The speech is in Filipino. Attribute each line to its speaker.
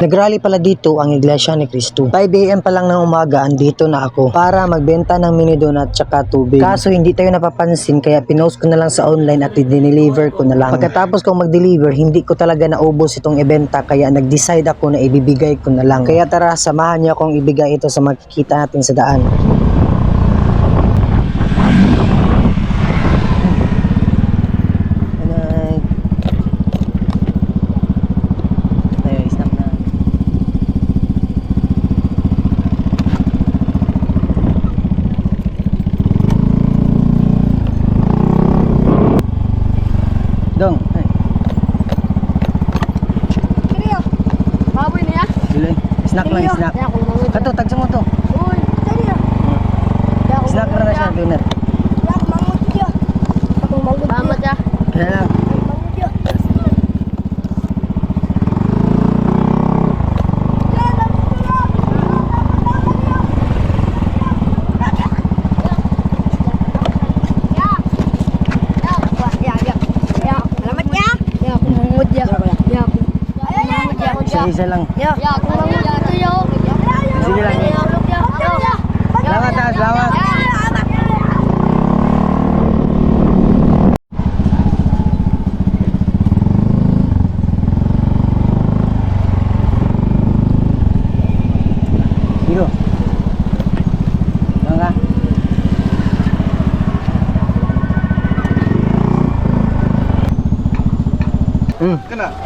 Speaker 1: Nagrally pala dito ang Iglesia ni Cristo. 5 AM pa lang ng umaga andito na ako para magbenta ng mini donut tsaka tubig. Kaso hindi tayo napapansin kaya pinost ko na lang sa online at i-deliver ko na lang. Pagkatapos kong mag-deliver, hindi ko talaga naubos itong ibenta kaya nag-decide ako na ibibigay ko na lang. Kaya tara, samahan niyo akong ibigay ito sa makikita natin sa daan. Dong,
Speaker 2: Kiriyo. Baboy niya?
Speaker 1: dili. Snack lang, snack. Kato, tagsa mo to.
Speaker 2: Uy, kiriyo.
Speaker 1: Snack na siya, donut.
Speaker 2: Yak mangut yo. Akong mangut. Salamat ya.
Speaker 1: Kaya lang.
Speaker 2: Mangut yo.
Speaker 1: Isa lang.
Speaker 2: Ya, aku mau jatuh yo.
Speaker 1: Sige lang. Salamat ha, salamat. Hiro. Lang ka.
Speaker 3: Kena.